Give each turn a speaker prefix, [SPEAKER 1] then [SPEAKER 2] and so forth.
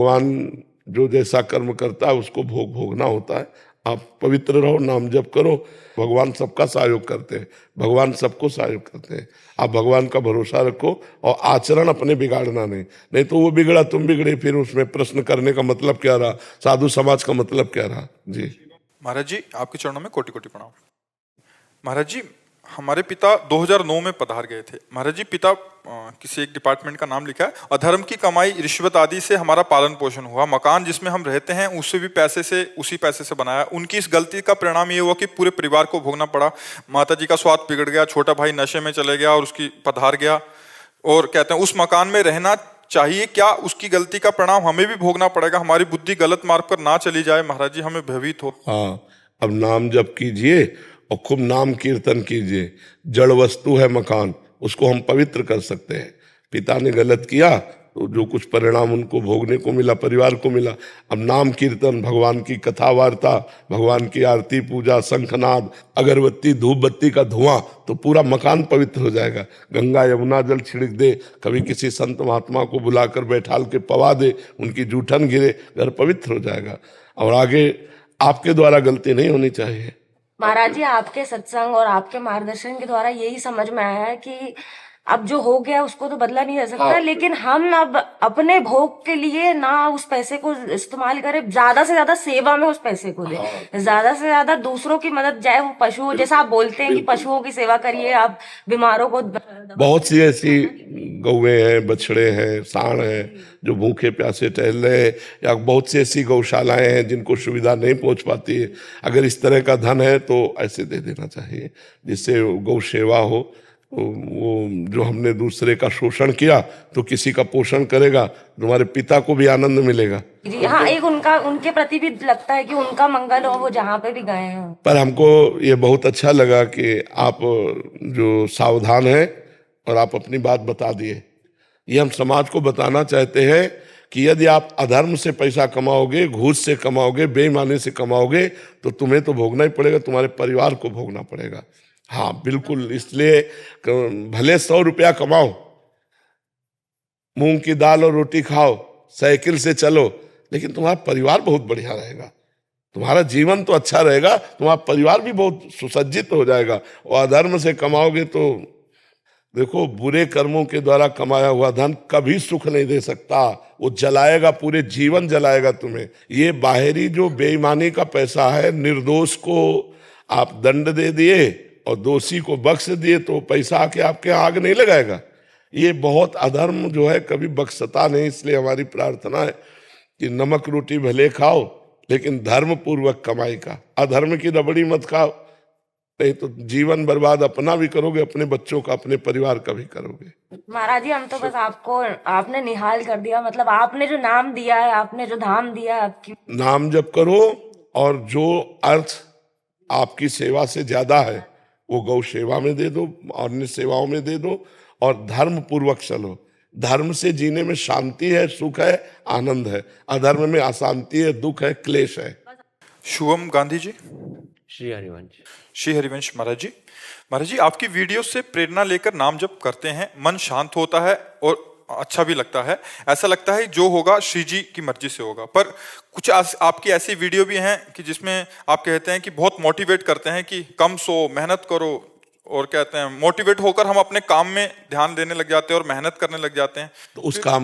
[SPEAKER 1] भगवान जो जैसा कर्म करता है उसको भोग भोगना होता है। आप पवित्र रहो, नाम जप करो, भगवान सबका सहयोग करते हैं, भगवान सबको सहयोग करते हैं। आप भगवान का भरोसा रखो और आचरण अपने बिगाड़ना नहीं, नहीं तो वो बिगड़ा तुम बिगड़े, फिर उसमें प्रश्न करने का मतलब क्या रहा, साधु समाज का मतलब क्या रहा। जी
[SPEAKER 2] महाराज जी, आपके चरणों में कोटि कोटि प्रणाम। महाराज जी, हमारे पिता 2009 में पधार गए थे। महाराज जी, पिता किसी एक डिपार्टमेंट का नाम लिखा है। अधर्म की कमाई, रिश्वत आदि से हमारा पालन पोषण हुआ। मकान जिसमें हम रहते हैं उससे भी उसी पैसे से बनाया। उनकी इस गलती का परिणाम ये हुआ कि पूरे परिवार को भोगना पड़ा। माता जी का स्वास्थ्य बिगड़ गया, छोटा भाई नशे में चले गया और उसकी पधार गया। और कहते हैं उस मकान में रहना चाहिए क्या, उसकी गलती का परिणाम हमें भी भोगना पड़ेगा। हमारी बुद्धि गलत मार्ग पर ना चली जाए महाराज जी, हमें भयभीत हो।
[SPEAKER 1] हाँ, अब नाम जप कीजिए और खूब नाम कीर्तन कीजिए। जड़ वस्तु है मकान, उसको हम पवित्र कर सकते हैं। पिता ने गलत किया तो जो कुछ परिणाम उनको भोगने को मिला, परिवार को मिला। अब नाम कीर्तन, भगवान की कथा वार्ता, भगवान की आरती पूजा, शंखनाद, अगरबत्ती धूप बत्ती का धुआं, तो पूरा मकान पवित्र हो जाएगा। गंगा यमुना जल छिड़क दे, कभी किसी संत महात्मा को बुलाकर बैठाल के पवा दे, उनकी जूठन गिरे, घर पवित्र हो जाएगा। और आगे आपके द्वारा गलती नहीं होनी चाहिए।
[SPEAKER 3] महाराज जी, आपके सत्संग और आपके मार्गदर्शन के द्वारा यही समझ में आया है कि अब जो हो गया उसको तो बदला नहीं जा सकता।
[SPEAKER 1] हाँ।
[SPEAKER 3] लेकिन हम अब अपने भोग के लिए ना उस पैसे को इस्तेमाल करें, ज्यादा से ज्यादा सेवा में उस पैसे को दें, ज्यादा से ज्यादा दूसरों की मदद, चाहे वो पशु, जैसा आप बोलते हैं कि पशुओं की सेवा करिए, आप बीमारों को।
[SPEAKER 1] बहुत सी ऐसी गौएं हैं, बछड़े हैं, सांड हैं जो भूखे प्यासे टहल रहे हैं, या बहुत सी ऐसी गौशालाएं हैं जिनको सुविधा नहीं पहुंच पाती है। अगर इस तरह का धन है तो ऐसे दे देना चाहिए जिससे गौ सेवा हो। वो जो हमने दूसरे का शोषण किया तो किसी का पोषण करेगा, तुम्हारे पिता को भी आनंद मिलेगा।
[SPEAKER 3] जी हाँ, एक उनके प्रति भी लगता है कि उनका मंगल हो, वो जहाँ पे भी गए हैं।
[SPEAKER 1] पर हमको ये बहुत अच्छा लगा कि आप जो सावधान हैं और आप अपनी बात बता दिए। ये हम समाज को बताना चाहते हैं कि यदि आप अधर्म से पैसा कमाओगे, घूस से कमाओगे, बेईमानी से कमाओगे तो तुम्हें तो भोगना ही पड़ेगा, तुम्हारे परिवार को भोगना पड़ेगा। हाँ बिल्कुल, इसलिए भले 100 रुपया कमाओ, मूंग की दाल और रोटी खाओ, साइकिल से चलो, लेकिन तुम्हारा परिवार बहुत बढ़िया रहेगा, तुम्हारा जीवन तो अच्छा रहेगा, तुम्हारा परिवार भी बहुत सुसज्जित हो जाएगा। और अधर्म से कमाओगे तो देखो, बुरे कर्मों के द्वारा कमाया हुआ धन कभी सुख नहीं दे सकता, वो जलाएगा, पूरे जीवन जलाएगा तुम्हें। ये बाहरी जो बेईमानी का पैसा है, निर्दोष को आप दंड दे दिए और दोषी को बख्श दिए तो पैसा आके आपके आग नहीं लगाएगा। ये बहुत अधर्म जो है कभी बख्शता नहीं। इसलिए हमारी प्रार्थना है कि नमक रोटी भले खाओ लेकिन धर्म पूर्वक कमाई का, अधर्म की रबड़ी मत खाओ, नहीं तो जीवन बर्बाद अपना भी करोगे, अपने बच्चों का, अपने परिवार का भी करोगे।
[SPEAKER 3] महाराज जी, हम तो बस आपने निहाल कर दिया, मतलब आपने जो नाम दिया है, आपने जो धाम दिया है, आपकी
[SPEAKER 1] नाम जप करो और जो अर्थ आपकी सेवा से ज्यादा है वो गौ सेवा में दे दो, अन्य सेवाओं में दे दो, और धर्म पूर्वक चलो। धर्म से जीने में शांति है, सुख है, आनंद है। अधर्म में अशांति है, दुख है, क्लेश है।
[SPEAKER 2] शुभम गांधी जी।
[SPEAKER 4] श्री हरिवंश।
[SPEAKER 2] श्री हरिवंश महाराज जी। महाराज जी, आपकी वीडियो से प्रेरणा लेकर नाम जप करते हैं, मन शांत होता है और अच्छा भी लगता है। ऐसा लगता है जो होगा श्री जी की मर्जी से होगा। पर कुछ आपकी ऐसी वीडियो भी हैं कि जिसमें आप कहते हैं कि बहुत मोटिवेट करते हैं कि कम सो, मेहनत करो, और कहते हैं मोटिवेट होकर हम अपने काम में ध्यान देने लग जाते हैं और मेहनत करने लग जाते हैं।
[SPEAKER 1] तो उस काम